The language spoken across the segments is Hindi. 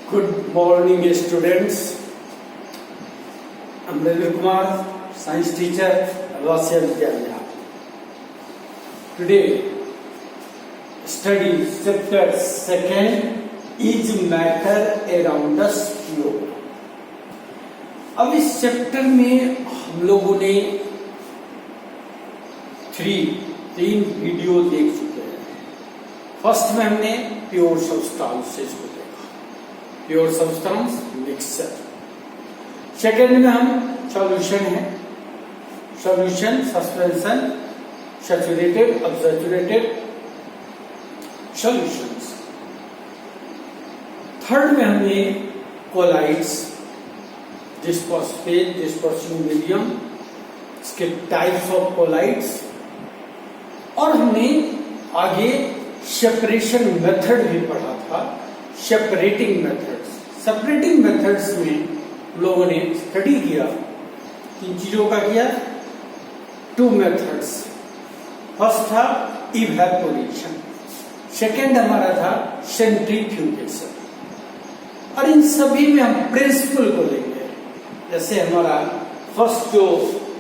Good morning, students. I'm Ravi Kumar, science teacher, Alvasia Vidyalaya. Today, study chapter 2 is matter around us pure. अब इस चैप्टर में हम लोगों ने तीन वीडियो देख चुके हैं. फर्स्ट में हमने प्योर सब्सटेंसेस को देखा, प्योर सब्सटेंस मिक्सचर. सेकेंड में हम सॉल्यूशन है, solution, suspension, saturated, unsaturated solutions. Third में हमने कोलाइड्स, डिस्पर्सिव, डिस्पर्सिंग मीडियम, इसके टाइप्स ऑफ कोलाइड्स, और हमने आगे सेपरेशन मेथड भी पढ़ा था. सेपरेटिंग मेथड्स, सेपरेटिंग मेथड्स में लोगों ने स्टडी किया, किन चीजों का किया? 2 मेथड्स. फर्स्ट था इवेपोरेशन, सेकेंड हमारा था सेंट्रीफ्यूगेशन. और इन सभी में हम प्रिंसिपल को लेंगे. जैसे हमारा फर्स्ट जो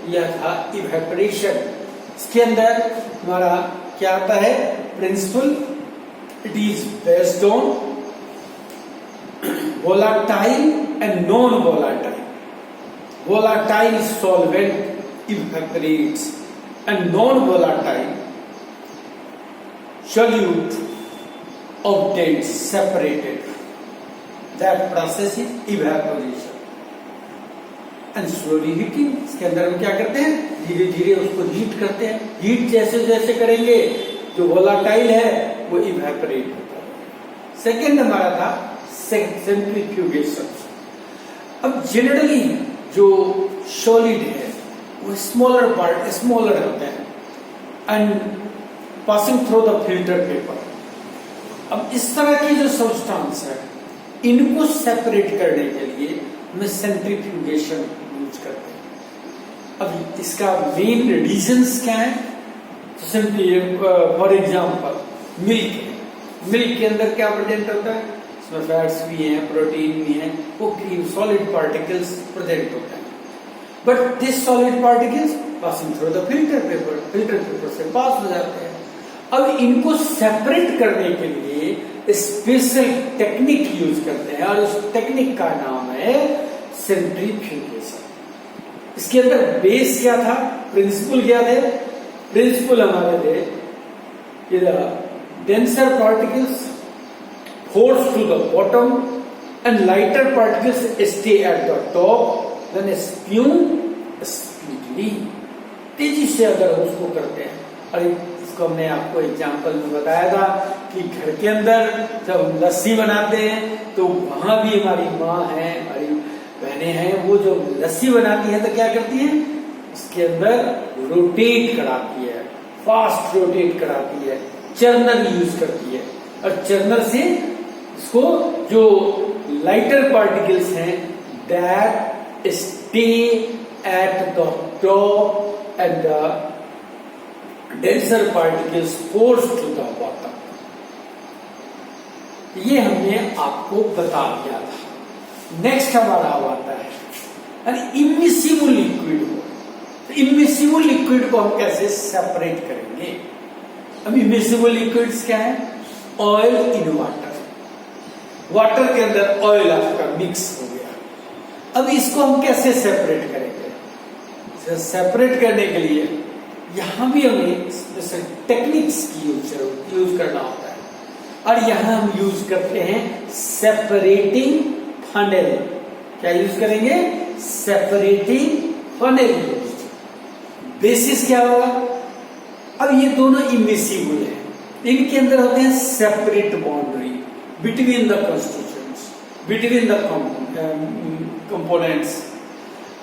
यह था इवेपोरेशन, इसके अंदर हमारा क्या आता है? Principle. It is based on volatile and non-volatile. Volatile solvent evaporates and non-volatile solute obtains separated. That process is evaporation. And slowly heating. इसके अंदर हम क्या करते हैं? धीरे धीरे उसको हीट करते हैं. हीट जैसे जैसे करेंगे जो volatile है वो evaporate होता है. सेकेंड हमारा था सेंट्रीफ्यूगेशन. अब जनरली जो सॉलिड है वो स्मॉलर होते हैं and passing through the filter paper. अब इस तरह की जो सब्सटेंस है इनको सेपरेट करने के लिए हमें सेंट्रीफ्यूगेशन यूज करते हैं. अब इसका मेन रीजंस क्या है? फॉर एग्जाम्पल मिल्क के अंदर क्या प्रेजेंट होता है? इसमें फैट्स भी हैं, प्रोटीन भी हैं, वो सॉलिड पार्टिकल्स प्रेजेंट होते हैं. But this solid particles passing through the filter paper से पास हो जाते हैं. अब इनको सेपरेट करने के लिए स्पेशल टेक्निक यूज करते हैं और उस टेक्निक का नाम है सेंट्रीफ्यूगेशन. इसके अंदर बेस क्या था? प्रिंसिपल क्या थे? प्रिंसिपल हमारे थे denser particles falls to the bottom and lighter particles stay at the top, then spume speedily. तेजी से अगर हम उसको करते हैं, और इसको हमने आपको एग्जांपल में बताया था कि घर के अंदर जब हम लस्सी बनाते हैं तो वहां भी हमारी माँ है, हमारी बहनें हैं, वो जो लस्सी बनाती है तो क्या करती है? इसके अंदर रोटेट कराती है, फास्ट रोटेट कराती है, चर्नर यूज करती है, और चर्नर से इसको जो लाइटर पार्टिकल्स हैं that stay at the top and the denser particles force to the bottom. ये हमने आपको बता दिया था. नेक्स्ट हमारा आता है इमिसिबल लिक्विड को. इमिसिबल लिक्विड को हम कैसे सेपरेट करेंगे? अब इमिसिबल लिक्विड्स क्या है? Oil in water. वाटर के अंदर ऑयल आपका मिक्स हो गया. अब इसको हम कैसे सेपरेट करेंगे? सेपरेट करने के लिए यहां भी हमें स्पेशल टेक्निक्स की यूज करना होता है, और यहां हम यूज करते हैं सेपरेटिंग फनेल. क्या यूज करेंगे? Separating funnel. बेसिस क्या होगा? अब ये दोनों इमिसिबल है, इनके अंदर होते हैं separate boundary between the constituents, between the components.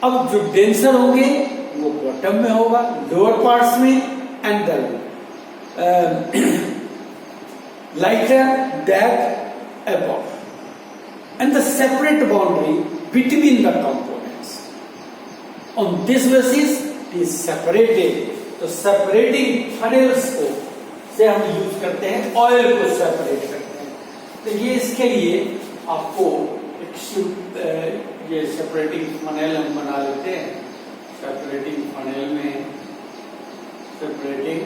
अब जो डेंसर होंगे वो बॉटम में होगा, लोअर पार्ट्स में, and the lighter that above, and the separate boundary between the components. On this basis it is separated. तो सेपरेटिंग फनेल्स को से हम यूज करते हैं ऑयल को सेपरेट करते हैं. देखिए इसके लिए आपको ये सेपरेटिंग फनेल हम बना लेते हैं। सेपरेटिंग फनेल में सेपरेटिंग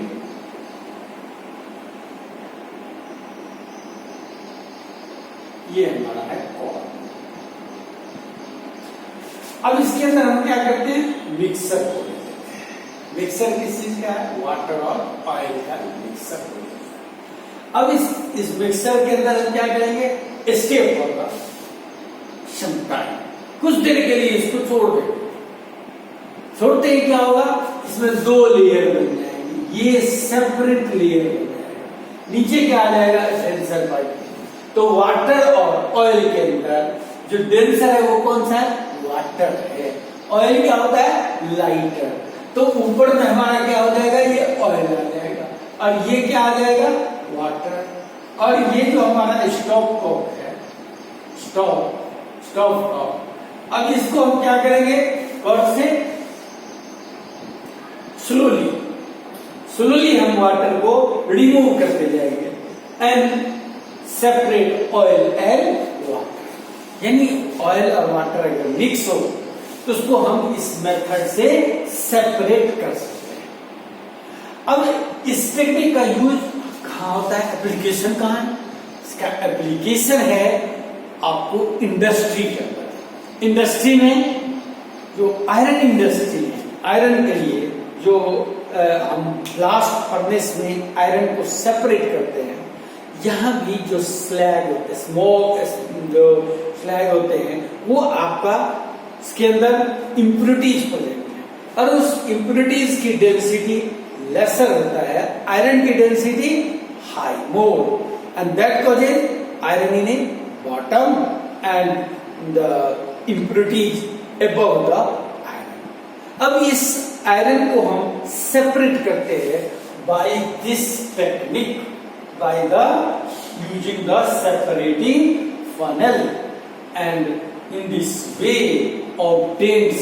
ये हमारा है कॉर्न। अब इसके अंदर हम क्या करते हैं, मिक्सर को ले लेते हैं। मिक्सर किस चीज का है, वाटर और ऑयल का मिक्सर को ले लेते हैं। अब इस मिक्सर के अंदर हम क्या करेंगे, स्टेप होगा क्षमता, कुछ देर के लिए इसको छोड़ देंगे। छोड़ते ही क्या होगा, इसमें 2 लेयर बन जाएंगे, ये सेपरेट लेयर बन जाएगा। नीचे क्या आ जाएगा, डेंसर पार्ट। तो वाटर और ऑयल के अंदर जो डेंसर है वो कौन सा है, वाटर है। ऑयल क्या होता है, लाइटर। तो ऊपर में हमारा क्या हो जाएगा, ये ऑयल आ जाएगा और ये क्या आ जाएगा, वाटर। और ये जो हमारा स्टॉप कॉक है, स्टॉप कॉक, अब इसको हम क्या करेंगे, और से स्लोली हम वाटर को रिमूव करते जाएंगे and separate oil and water. यानी ऑयल और वाटर अगर मिक्स हो तो उसको हम इस मेथड से सेपरेट कर सकते हैं। अब इस टेक्निक का यूज कहाँ होता है, एप्लीकेशन कहाँ है, इसका एप्लीकेशन है आपको इंडस्ट्री के अंदर। इंडस्ट्री में जो आयरन इंडस्ट्री है, आयरन के लिए जो हम ब्लास्ट फर्नेस में आयरन को सेपरेट करते हैं, यहाँ भी जो स्लैग होते हैं, स्मोक जो स्लैग होते हैं, वो आपका इसके अंदर इम्प्यूरिटीज प्रेजेंट है और उस इम्प्यूरिटीज की डेंसिटी लेसर होता है, आयरन की density high more, and that causes iron in a bottom and the impurities above the iron. अब इस आयरन को हम सेपरेट करते हैं by this technique, by the using the separating funnel, and in this way obtains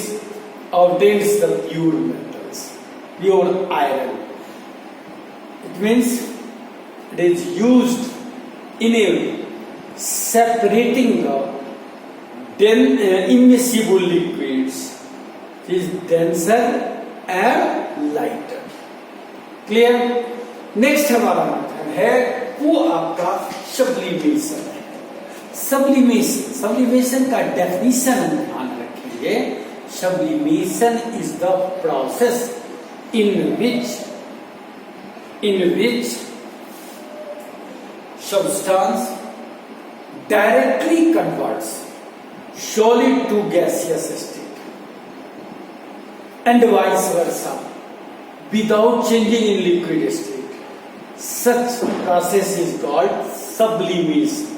the pure metals, pure iron. It means it is used in a separating the immiscible liquids, which is denser and lighter. Clear? Next हमारा मेथड है वो आपका सब्लिमेशन है। सब्लिमेशन का डेफिनेशन हम ध्यान रखेंगे। Sublimation is the process in which substance directly converts solid to gaseous state and vice versa without changing in liquid state. Such process is called sublimation.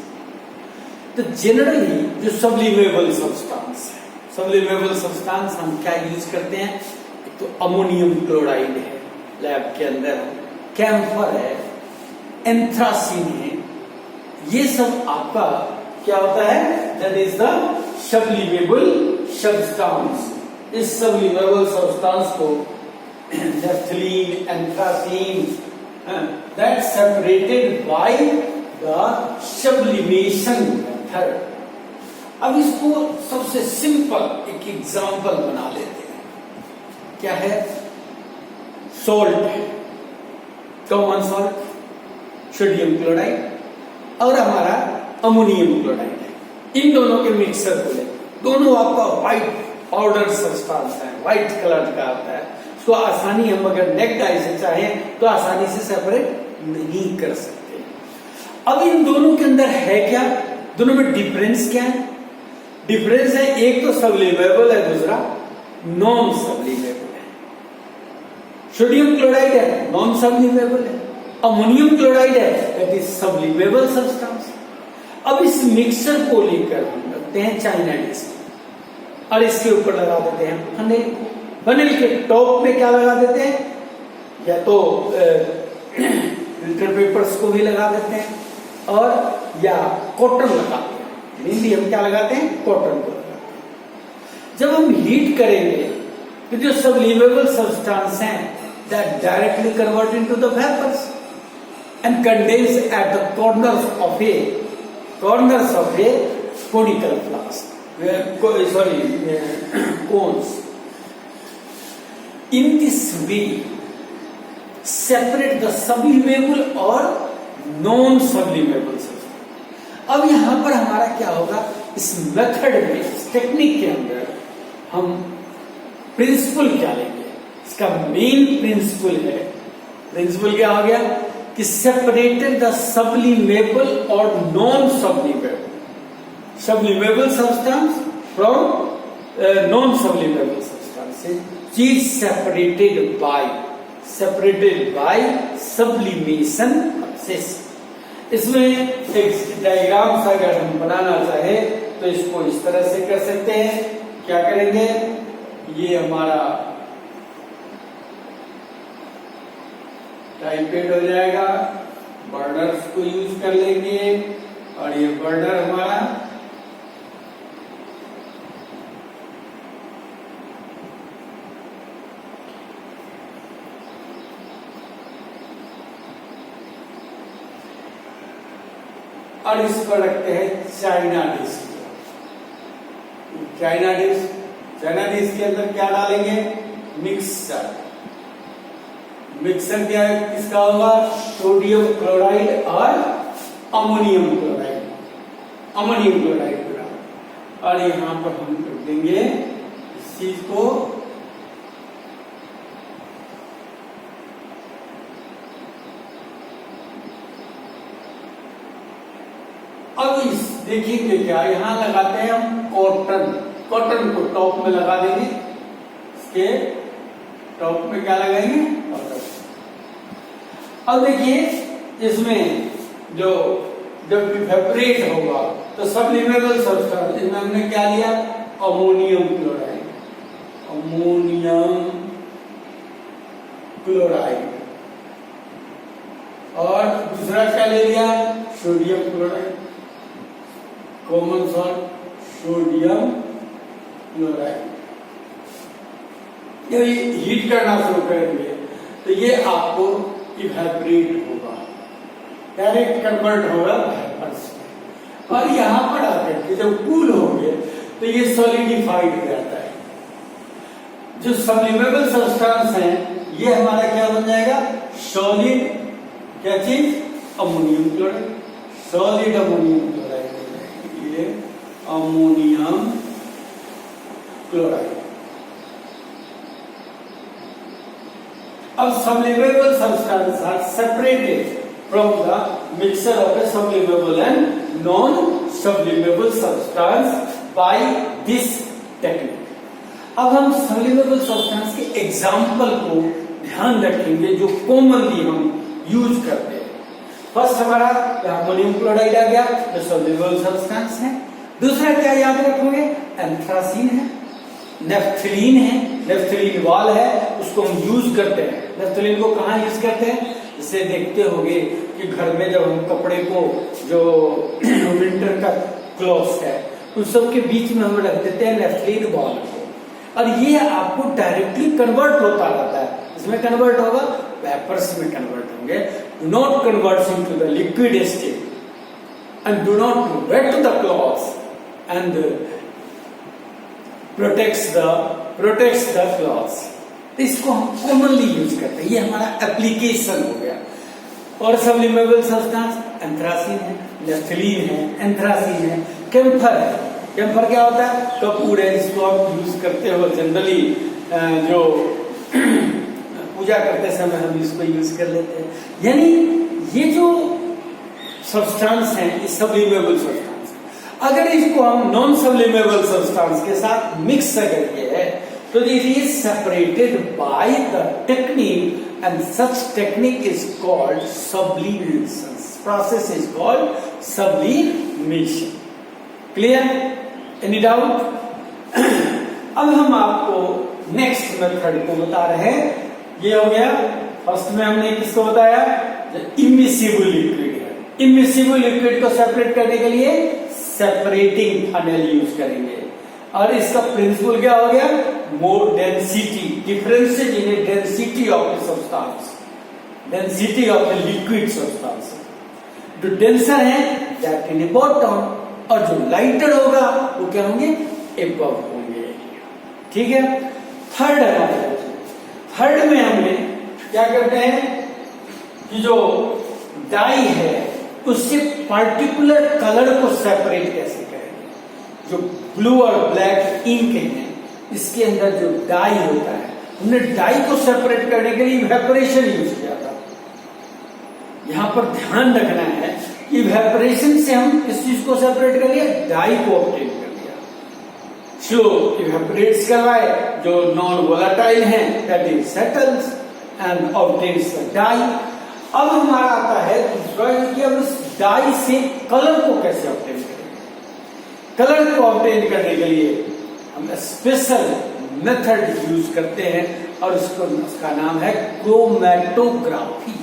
तो generally जो sublimable substance है, sublimable substance हम क्या यूज करते हैं, तो अमोनियम क्लोराइड है लैब के अंदर, कैम्फर है, एंथ्रासिन है, ये सब आपका क्या होता है, that is the sublimable substance. इस sublimable substance को naphthalene, anthracene, that separated by the sublimation method. अब इसको सबसे सिंपल एक एग्जांपल बना लेते हैं। क्या है, सॉल्ट है, कॉमन सॉल्ट सोडियम क्लोराइड और हमारा अमोनियम क्लोराइड है। इन दोनों के मिक्सर को ले, दोनों आपका व्हाइट पाउडर सब्सटेंस है, व्हाइट कलर का आता है। तो आसानी हम अगर नेक्ड आई से चाहें तो आसानी से सेपरेट नहीं कर सकते। अब इन दोनों के अंदर है क्या, दोनों में डिफरेंस क्या है, डिफरेंस है एक तो सब्लिमेबल है, दूसरा नॉन सब्लिमेबल है। सोडियम क्लोराइड है, नॉन सब्लिमेबल है, अमोनियम क्लोराइड है, दैट इज सब्लिमेबल सब्सटेंस। अब इस मिक्सर को लेकर हम रखते हैं चाइना डिश और इसके ऊपर लगा देते हैं फनेल। फनेल के टॉप पे क्या लगा देते हैं, या तो फिल्टर पेपर्स को भी लगा देते हैं और या कॉटन लगाते हैं। मेनली हम क्या लगाते हैं, कॉटन को लगाते हैं। जब हम हीट करेंगे तो जो सब्लिमेबल सब्सटेंस हैं that directly convert into the vapours and condense at the corners of a conical flask, cones. In this way, separate the sublimable और नॉन सबलिमेबल सब्सटेंस। अब यहां पर हमारा क्या होगा, इस मेथड में, इस टेक्निक के अंदर हम प्रिंसिपल क्या लेंगे, इसका मेन प्रिंसिपल है, प्रिंसिपल क्या हो गया कि सेपरेटेड द सबलिमेबल और non sublimable substance from non sublimable substance, चीज सेपरेटेड बाय सब्लिमेशन प्रोसेस। इसमें एक डायग्राम सा अगर हम बनाना चाहे तो इसको इस तरह से कर सकते हैं। क्या करेंगे, ये हमारा टाइपेड हो जाएगा, बर्नर्स को यूज कर लेंगे और ये बर्नर हमारा और इस पर रखते हैं चाइना डिश। चाइना डिश के अंदर क्या डालेंगे, मिक्सर क्या है, किसका होगा, सोडियम क्लोराइड और अमोनियम क्लोराइड और यहां पर हम कर देंगे इस चीज को अब इस देखेंगे क्या, यहां लगाते हैं हम कॉटन को टॉप में लगा देंगे, इसके टॉप में क्या लगाएंगे, कॉटन। अब देखिए इसमें जो जब इवेपोरेट होगा तो सबलिमेबल सब्सटेंस, इसमें हमने क्या लिया, अमोनियम क्लोराइड और दूसरा क्या ले लिया, sodium chloride, common salt sodium chloride. ये हीट करना शुरू करेंगे तो ये आपको इवेपोरेट होगा, डायरेक्ट कन्वर्ट होगा वेपर्स में, और यहां पर आकर के जब कूल होंगे तो ये सॉलिडिफाइड हो जाता है। जो सबलिमेबल सब्सटेंस है ये हमारा क्या बन जाएगा, सॉलिड क्या चीज, ammonium chloride, solid ammonium chloride, ये अमोनियम क्लोराइड। अब sublimable substances are separated from the mixture of a sublimable and non-sublimable substance by this technique. अब हम sublimable substance के एग्जाम्पल को ध्यान रखेंगे जो कॉमनली हम यूज करते हैं। फर्स्ट हमारा अमोनियम क्लोराइड आ गया जो सबलिमेबल सब्सटेंस है। दूसरा क्या याद रखोगे, एंथ्रासीन है, नेफ्थलीन है, नेफ्थलीन वाल है, उसको हम यूज करते हैं। नेफ्थलीन को कहाँ यूज करते हैं, जैसे देखते होंगे कि घर में जब हम कपड़े को जो विंटर का क्लॉथ्स है उन सब के बीच में हम रख देते हैं नेफ्थलीन वाल को, और ये आपको डायरेक्टली कन्वर्ट होता रहता है। इसमें कन्वर्ट होगा, वेपर्स में कन्वर्ट होंगे। Do not convert into the liquid state and do not wet the clothes and protects the clothes. इसको हम कॉमनली यूज करते हैं, ये हमारा एप्लीकेशन हो गया। और सबलिमेबल सब्सटेंस एंथ्रासीन है, नेफ्थलीन है, एंथ्रासीन है, कैम्फर है। कैम्फर क्या होता है, कपूर है, जिसको आप यूज करते हो जनरली, जो पूजा करते समय हम इसको यूज कर लेते हैं। यानी ये जो सब्सटेंस है ये सबलिमेबल सब्सटेंस, अगर इसको हम नॉन सबलिमेबल सब्सटेंस के साथ मिक्स करके है तो it is separated by the technique and such technique is called sublimation. Process is called sublimation. Clear, any doubt? अब हम आपको नेक्स्ट मेथड को बता रहे हैं। ये हो गया, फर्स्ट में हमने किसको बताया, इमिसिबल लिक्विड है। इमिसिबल लिक्विड को सेपरेट करने के लिए सेपरेटिंग फनेल यूज करेंगे, और इसका प्रिंसिपल क्या हो गया, more density, differences in a density of a substance, density of a liquid substance. जो डेंसर है दैट इन ए बॉटम, और जो लाइटर होगा वो क्या होंगे, एबव होंगे। ठीक है। थर्ड में हमने क्या करते हैं कि जो डाई है उससे पार्टिकुलर कलर को सेपरेट कैसे करेंगे। जो ब्लू और ब्लैक इंक है इसके अंदर जो डाई होता है, हमने डाई को सेपरेट करने के लिए इवेपोरेशन यूज किया था। यहां पर ध्यान रखना है कि इवेपोरेशन से हम इस चीज को सेपरेट कर लिया, डाई को ऑब्टेन कर लिया। स्लो इवेपोरेट्स करवाए, जो नॉन वोलेटाइल है that is settles and obtains the dye. अब हमारा आता है कि अब इस डाई से कलर को कैसे ऑब्टेन करेंगे। कलर को ऑब्टेन करने के लिए हम स्पेशल मेथड यूज करते हैं और उसका नाम है क्रोमेटोग्राफी।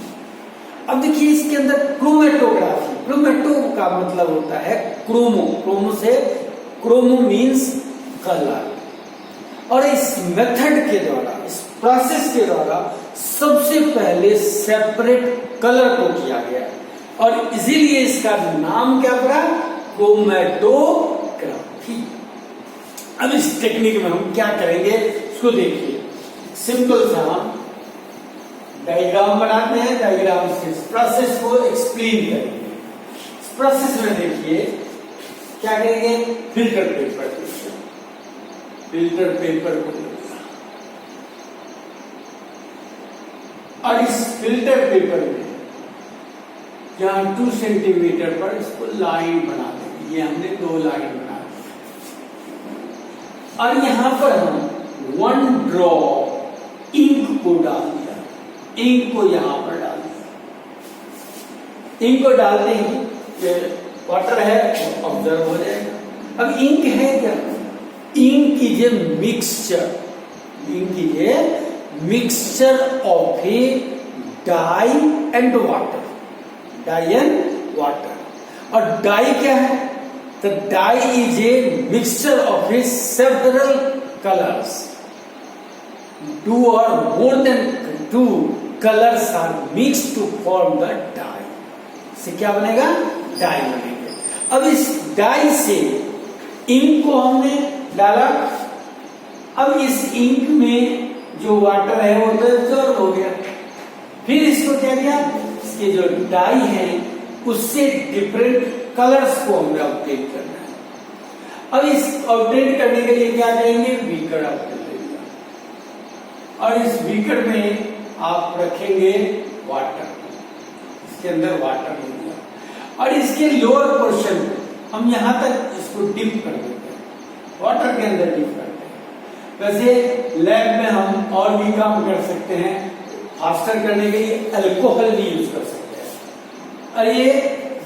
अब देखिए इसके अंदर क्रोमेटोग्राफी, क्रोमेटो का मतलब होता है क्रोमो, क्रोमो से क्रोमो मीन्स कलर। और इस मेथड के द्वारा, इस प्रोसेस के द्वारा सबसे पहले सेपरेट कलर को किया गया और इसीलिए इसका नाम क्या पड़ा, क्रोमेटोग्राफी। अब इस टेक्निक में हम क्या करेंगे इसको देखिए। सिंपल सा डायग्राम बनाते हैं, डायग्राम से इस प्रोसेस को एक्सप्लेन करेंगे। इस प्रोसेस में देखिए क्या करेंगे, फिल्टर पेपर को और इस फिल्टर पेपर में यहां 2 सेंटीमीटर पर इसको लाइन बना देंगे। ये हमने 2 लाइन बना दी और यहां पर हम 1 ड्रॉप इंक को डाल दिया, इंक को यहां पर डाल दिया। इंक को डालते ही वाटर है ऑब्जर्व हो जाएगा। अब इंक है क्या, ink is a mixture, ink is a mixture of a dye and water, dye and water. और डाई क्या है, the dye is a mixture of a several colours, 2 or more than 2 colors are mixed to form the dye। इससे क्या बनेगा, डाई बनेगा। अब इस डाई से इंक को हमने डाला, अब इस इंक में जो वाटर है वो तो एब्जॉर्ब हो गया। फिर इसको क्या किया, इसके जो डाई है उससे डिफरेंट कलर्स को हमें ऑब्टेन करना है। अब इस ऑब्टेन करने के लिए क्या करेंगे, बीकर ऑब्टेन करेंगे और इस बीकर में आप रखेंगे वाटर, इसके अंदर वाटर होगा और इसके लोअर पोर्शन हम यहां तक इसको डिप कर देते हैं, वाटर के अंदर डिप करते हैं। वैसे लैब में हम और भी काम कर सकते हैं, फास्टर करने के लिए अल्कोहल भी यूज कर सकते हैं और ये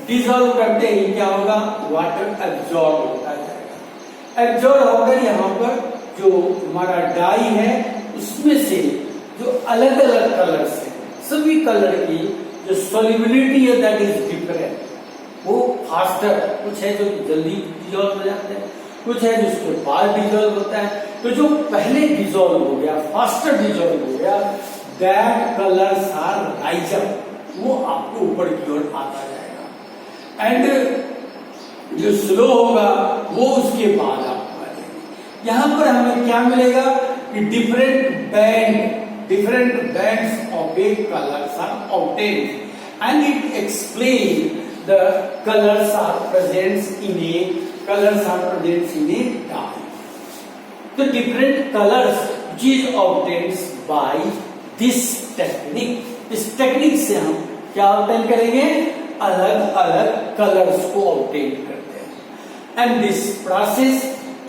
डिसॉल्व करते ही क्या होगा, वाटर एब्जॉर्ब होता जाएगा। एब्जॉर्ब होकर यहाँ पर जो हमारा डाई है उसमें से जो अलग अलग कलर्स हैं, सभी कलर की जो सॉल्युबिलिटी है दैट इज डिफरेंट, वो फास्टर, कुछ है जो जल्दी डिसॉल्व हो जाते हैं, कुछ है जिसके बाद डिसॉल्व होता है। तो जो पहले डिसॉल्व हो गया, फास्टर डिसॉल्व हो गया, दैट कलर्स आर राइजर, वो आपको ऊपर की ओर आता जाएगा। एंड जो स्लो होगा वो उसके बाद आपको आ जाएगा। यहां पर हमें क्या मिलेगा कि different bands of a colours are obtained and it explain the colours are present in a dye. तो different colours which is obtained by this technique, इस टेक्निक से हम क्या ऑब्टेन करेंगे, अलग अलग कलर्स को ऑब्टेन करते हैं। And this process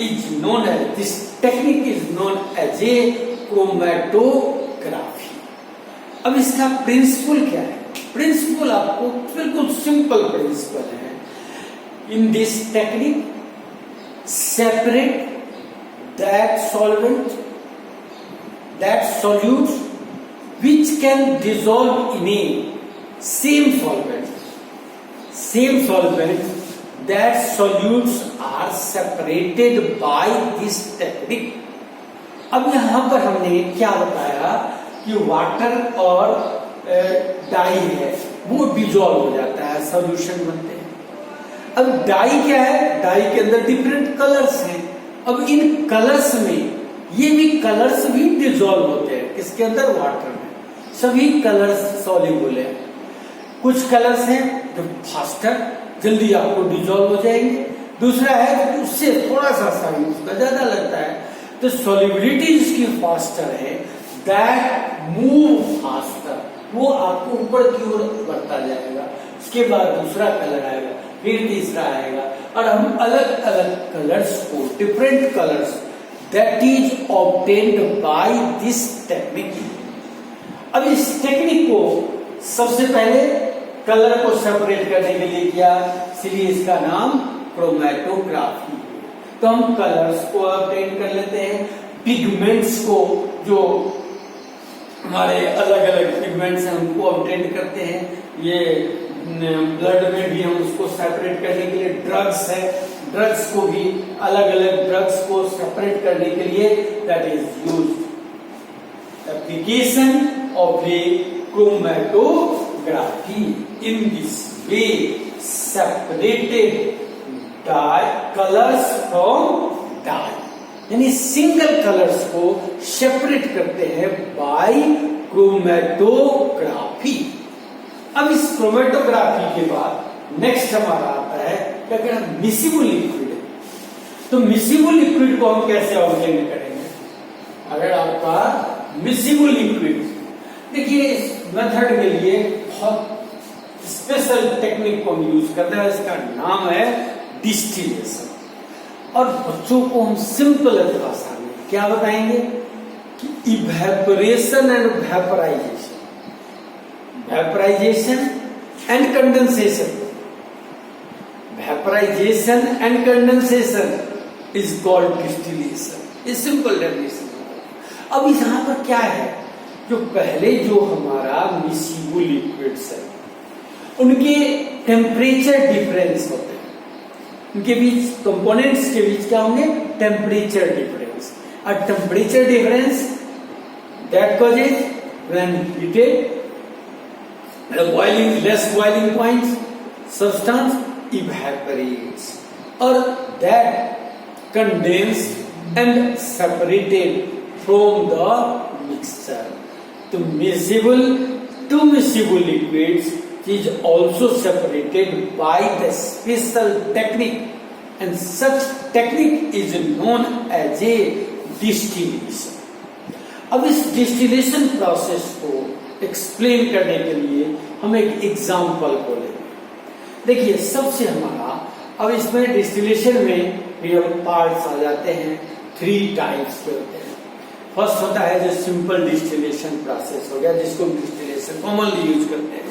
is known as, this technique is known as a chromatography. अब इसका प्रिंसिपल क्या है, प्रिंसिपल आपको बिल्कुल सिंपल प्रिंसिपल है। In this technique separate that solvent, that solutes which can dissolve in a same solvent, that solutes are separated by this technique। अब यहां पर हमने क्या बताया कि वाटर और डाई है वो डिसॉल्व हो जाता है, सॉल्यूशन बनते हैं। अब डाई क्या है, डाई के अंदर डिफरेंट कलर्स हैं। अब इन कलर्स में ये भी कलर्स भी डिसॉल्व होते हैं, किसके अंदर, वाटर में। सभी कलर्स सॉल्युबल है। कुछ कलर्स हैं जो फास्टर, जल्दी आपको डिसॉल्व हो जाएंगे। दूसरा है उससे थोड़ा सा टाइम उसका ज्यादा लगता है, तो सॉल्युबिलिटी इसकी फास्टर है, दैट मूव फास्टर, वो आपको ऊपर की ओर बढ़ता जाएगा। उसके बाद दूसरा कलर आएगा, फिर तीसरा आएगा, और हम अलग अलग कलर्स को, different colours, that is obtained by this technique. अब इस टेक्निक को सबसे पहले कलर को सेपरेट करने के लिए किया, इसलिए इसका नाम क्रोमैटोग्राफी। तो हम कलर्स को ऑब्टेन कर लेते हैं, पिगमेंट्स को, जो हमारे अलग अलग पिगमेंट्स हैं उनको ऑब्टेन करते हैं। ये ब्लड में भी हम उसको सेपरेट करने के लिए, ड्रग्स है, ड्रग्स को भी, अलग अलग ड्रग्स को सेपरेट करने के लिए that is used. Application of a chromatography in this way separated dye colors from dye, यानी सिंगल कलर्स को सेपरेट करते हैं बाय क्रोमैटोग्राफी। अब इस क्रोमैटोग्राफी के बाद नेक्स्ट हमारा आता है क्या कहना, मिसिबल लिक्विड। तो मिसिबल लिक्विड को हम कैसे ऑब्टेन करेंगे? अगर आपका मिसिबल लिक्विड, देखिए इस मेथड के लिए बहुत स्पेशल टेक्निक को हम यूज करते हैं, इसका नाम है डिस्टिलेशन। और बच्चों को हम सिंपल भाषा में क्या बताएंगे कि evaporation and vaporisation, vaporisation and condensation, vaporisation and condensation is called distillation. ये सिंपल डेफिनेशन। अब यहां पर क्या है, जो पहले जो हमारा मिसिबल लिक्विड्स है उनके टेम्परेचर डिफरेंस होते हैं, उनके बीच, कंपोनेंट्स के बीच क्या होंगे, टेम्परेचर डिफरेंस। और temperature difference that causes when heated boiling, less boiling points, substance evaporates, और that condense and separated from the mixture. तो miscible to miscible liquids is also separated by the special technique, and such technique is known as a distillation. अब इस डिस्टिलेशन प्रोसेस को एक्सप्लेन करने के लिए हम एक एग्जांपल को लेंगे। देखिए सबसे हमारा, अब इसमें डिस्टिलेशन में भी हम पार्ट्स आ जाते हैं, 3 टाइप्स के होते हैं। फर्स्ट होता है जो सिंपल डिस्टिलेशन प्रोसेस हो गया, जिसको डिस्टिलेशन कॉमनली यूज करते हैं।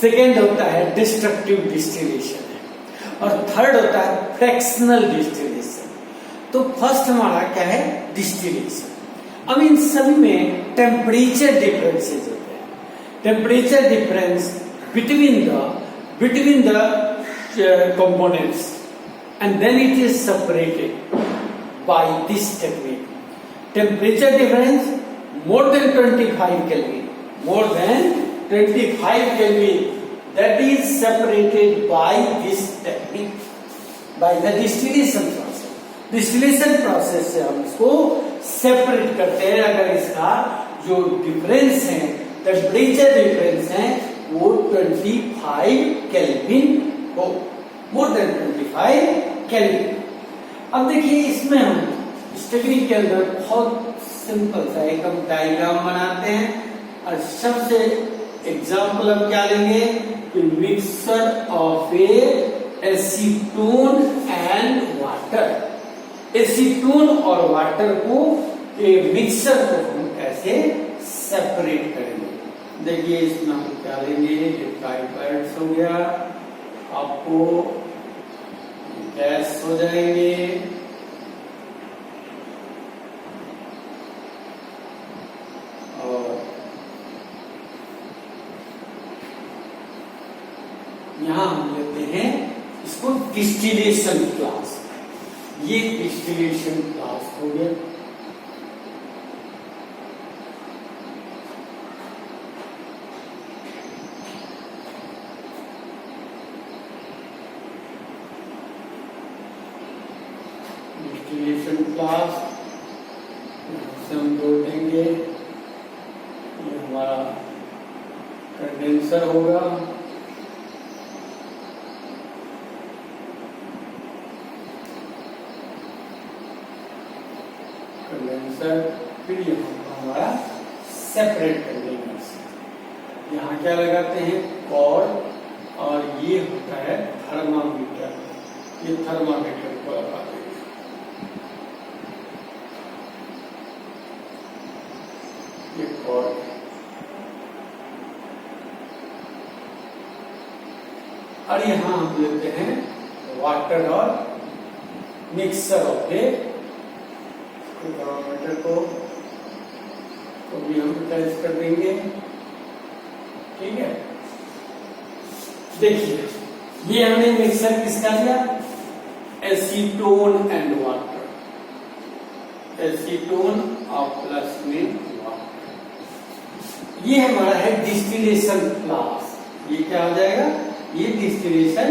सेकेंड होता है डिस्ट्रक्टिव डिस्टिलेशन, और थर्ड होता है फ्रैक्शनल डिस्टिलेशन। तो फर्स्ट हमारा क्या है, डिस्टिलेशन। अब इन सभी में टेम्परेचर डिफरेंसेस होते हैं, temperature difference between the components, and then it is separated by this technique. Temperature difference more than 25 Kelvin, more than 25 Kelvin, that is separated by this technique, by the distillation process. Distillation process से हम इसको separate करते हैं। अगर इसका जो difference है, temperature difference है, वो 25 Kelvin हो, more than 25 Kelvin। अब देखिए इसमें हम इस टेक्निक के अंदर बहुत सिंपल सा एक हम डायग्राम बनाते हैं, और सबसे एग्जांपल हम क्या लेंगे कि mixture of A acetone and water. Acetone और वाटर को, मिक्सचर को हम कैसे सेपरेट करेंगे। देखिए इसमें हम क्या लेंगे, ये पाइपेट्स हो गया, आपको गैस हो जाएंगे, यहां हम लेते हैं इसको डिस्टिलेशन क्लास। ये डिस्टिलेशन क्लास हो गया। डिस्टिलेशन क्लास से हम जोड़ देंगे। ये हमारा कंडेंसर होगा, कंडेंसर। फिर ये हमारा सेपरेट कंटेनर्स, यहाँ क्या लगाते हैं कॉर्ड, और ये होता है थर्मामीटर, ये थर्मामीटर को लगा देंगे। ये कॉर्ड, और यहाँ हम लेते हैं वाटर और मिक्सर ऑफ द थर्मामीटर को भी हम अटैच कर देंगे। ठीक है, देखिए ये हमने मिक्सर किसका लिया, एसीटोन एंड वाटर, एसीटोन और प्लस में वाटर। ये हमारा है डिस्टिलेशन फ्लास्क, ये क्या हो जाएगा, ये डिस्टिलेशन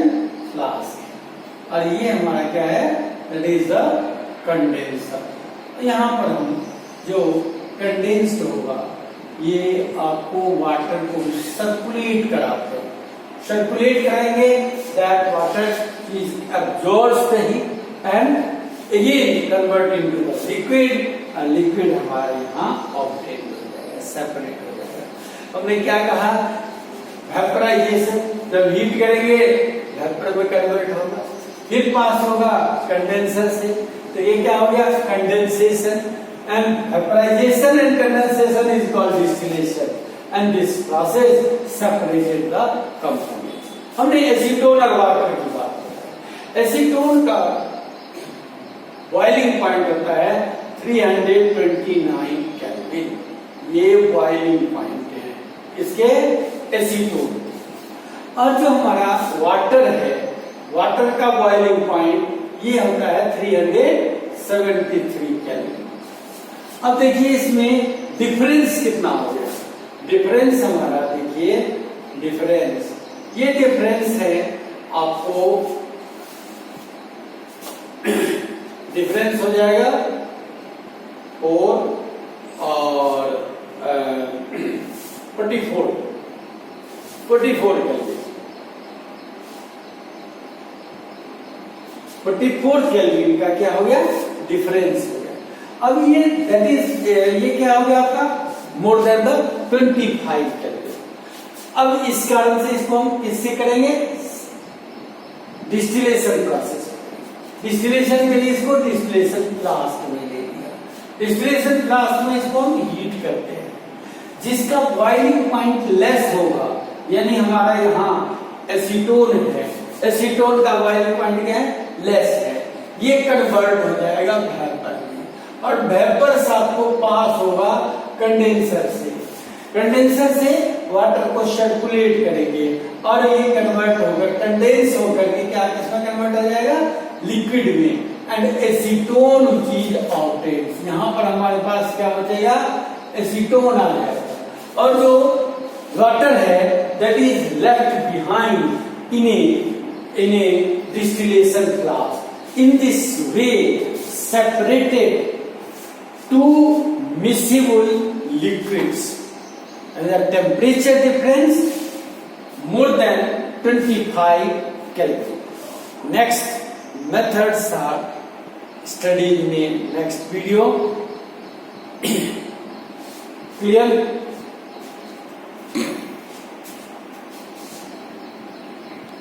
फ्लास्क है। और ये हमारा क्या है, दैट इज द कंडेंसर। यहाँ पर हम जो कंडेंस्ड होगा, ये आपको वाटर को सर्कुलेट कराते हैं, सर्कुलेट कराएंगे, that water is absorbs the heat and again convert into the liquid, और लिक्विड हमारे यहाँ ऑब्टेन हो जाएगा, सेपरेट हो जाएगा। हमने क्या कहा, वेपराइजेशन, जब हीट करेंगे वेपर में कन्वर्ट होगा, फिर पास होगा कंडेंसर से, तो ये क्या हो गया, condensation. And vaporisation and condensation is called distillation, and this process separated the components. हमने एसीटोन और वाटर की बात की। एसीटोन का बॉइलिंग पॉइंट होता है 329 केल्विन, ये बॉइलिंग पॉइंट है इसके एसीटोन। और जो हमारा वाटर है, वाटर का बॉइलिंग पॉइंट ये होता है 373 केल्विन। अब देखिए इसमें डिफरेंस कितना हो गया, डिफरेंस हमारा देखिए, डिफरेंस, ये डिफरेंस है आपको, डिफरेंस हो जाएगा 4 और 44 केल्विन, 44 केल्विन का क्या हो गया, डिफरेंस हो गया। अब ये दैट इज, ये क्या हो गया आपका, मोर देन द 25 केल्विन। अब इस कारण से इसको हम किससे करेंगे, डिस्टिलेशन प्रोसेस। डिस्टिलेशन के लिए इसको डिस्टिलेशन फ्लास्क में ले लिया, डिस्टिलेशन फ्लास्क में इसको हम हीट करते हैं, जिसका बॉइलिंग पॉइंट लेस होगा, यानी हमारा यहाँ एसीटोन है, एसीटोन का बॉइलिंग पॉइंट क्या है, लेस है, ये कन्वर्ट हो जाएगा वेपर में, और वेपर से आपको पास होगा कंडेंसर से, कंडेंसर से वाटर को सर्कुलेट करेंगे, और ये कन्वर्ट होगा, कंडेंस होकर के क्या किसमें कन्वर्ट हो जाएगा, लिक्विड में, एंड एसीटोन चीज ऑब्टेन्स। यहाँ पर हमारे पास क्या बचेगा, एसीटोन आ जाएगा, और जो वाटर है that is left behind in A distillation flask. In this way separated two miscible liquids, and the temperature difference more than 25 Kelvin. Next methods are studied in the next video. Clear?